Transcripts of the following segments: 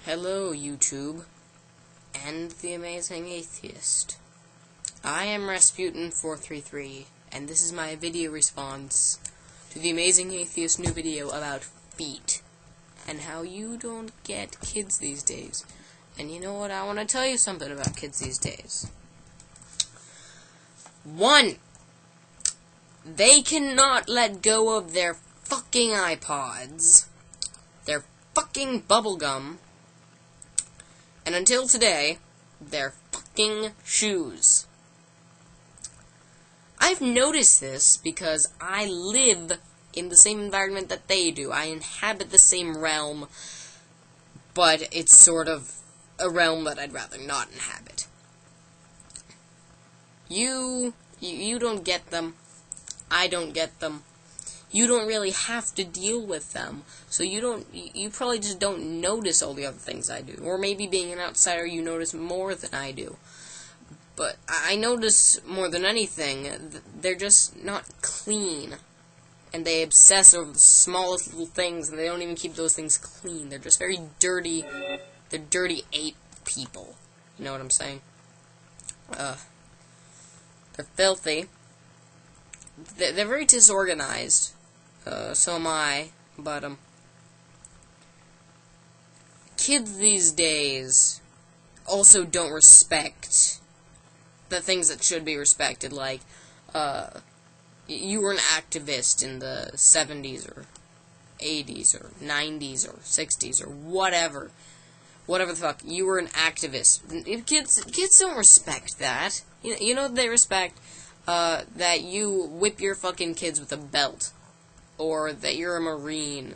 Hello, YouTube, and the amazing atheist. I am Rasputin433, and this is my video response to the amazing atheist new video about feet, and how you don't get kids these days. And you know what? I want to tell you something about kids these days. 1. They cannot let go of their fucking iPods, their fucking bubblegum, and until today, their fucking shoes. I've noticed this because I live in the same environment that they do. I inhabit the same realm, but it's sort of a realm that I'd rather not inhabit. You don't get them. I don't get them. You don't really have to deal with them, so you probably just don't notice all the other things I do. Or maybe being an outsider, you notice more than I do. But I notice more than anything, they're just not clean. And they obsess over the smallest little things, and they don't even keep those things clean. They're just very dirty. They're dirty ape people. You know what I'm saying? They're filthy. They're very disorganized. So am I, but, kids these days also don't respect the things that should be respected, like, you were an activist in the 70s, or 80s, or 90s, or 60s, or whatever the fuck, you were an activist. Kids don't respect that. You know they respect, that you whip your fucking kids with a belt. Or that you're a Marine.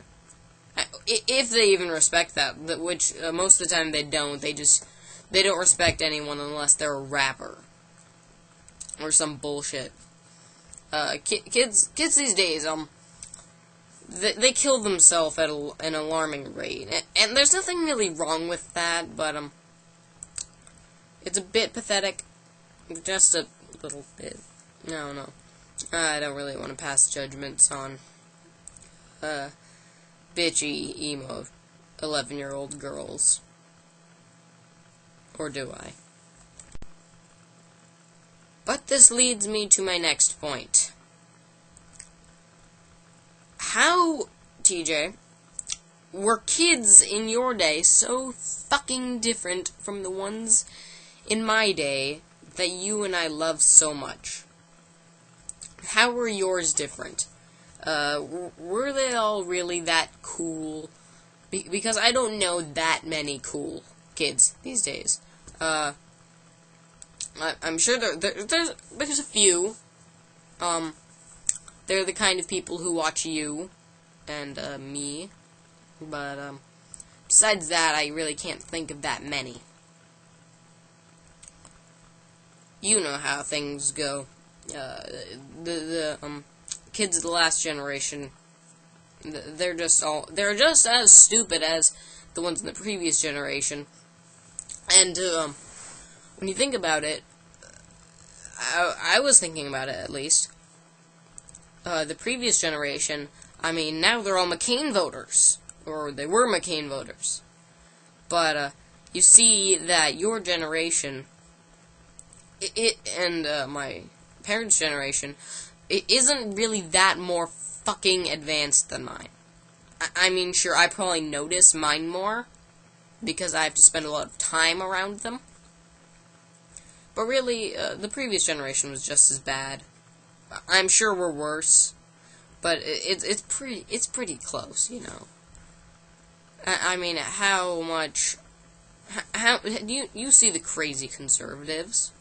If they even respect that, which most of the time they don't. They don't respect anyone unless they're a rapper. Or some bullshit. Kids these days, they kill themselves at an alarming rate. And there's nothing really wrong with that, but, it's a bit pathetic. Just a little bit. No. I don't really want to pass judgments on bitchy, emo, 11-year-old girls. Or do I? But this leads me to my next point. How, TJ, were kids in your day so fucking different from the ones in my day that you and I love so much? How were yours different? Were they all really that cool? Because I don't know that many cool kids these days. I'm sure there's a few. They're the kind of people who watch you and me. But besides that, I really can't think of that many. You know how things go. The kids of the last generation, they're just as stupid as the ones in the previous generation. And when you think about it, I was thinking about it at least. The previous generation, I mean, now they're all McCain voters, or they were McCain voters. But you see that your generation, and my parents' generation, it isn't really that more fucking advanced than mine. I mean, sure, I probably notice mine more, because I have to spend a lot of time around them. But really, the previous generation was just as bad. I'm sure we're worse, but it's pretty close, you know. I mean, how you see the crazy conservatives?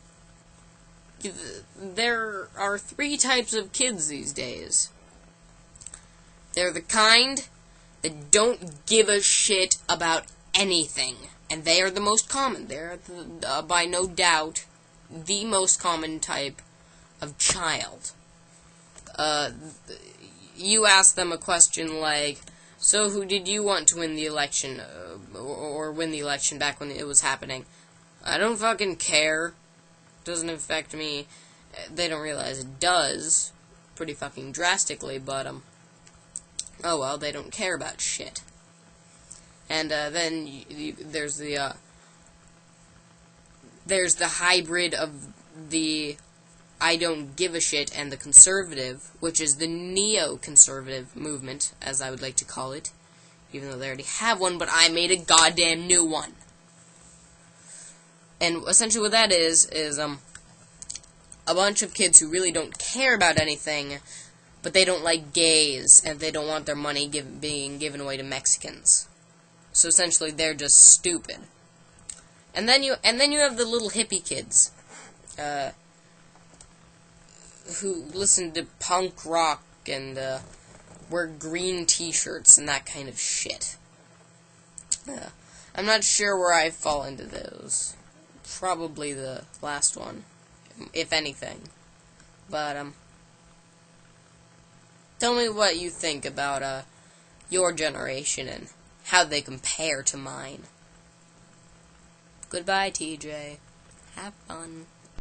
There are 3 types of kids these days. They're the kind that don't give a shit about anything, and they are the most common. They're, by no doubt, the most common type of child. You ask them a question like, so who did you want to win the election, or win the election back when it was happening? I don't fucking care. Doesn't affect me. They don't realize it does, pretty fucking drastically, but, oh well, they don't care about shit. And then there's the hybrid of the I don't give a shit and the conservative, which is the neo-conservative movement, as I would like to call it, even though they already have one, but I made a goddamn new one. And essentially what that is a bunch of kids who really don't care about anything, but they don't like gays, and they don't want their money being given away to Mexicans. So essentially, they're just stupid. And then you have the little hippie kids, who listen to punk rock and wear green T-shirts and that kind of shit. I'm not sure where I fall into those. Probably the last one, if anything. But tell me what you think about your generation and how they compare to mine. Goodbye, TJ. Have fun.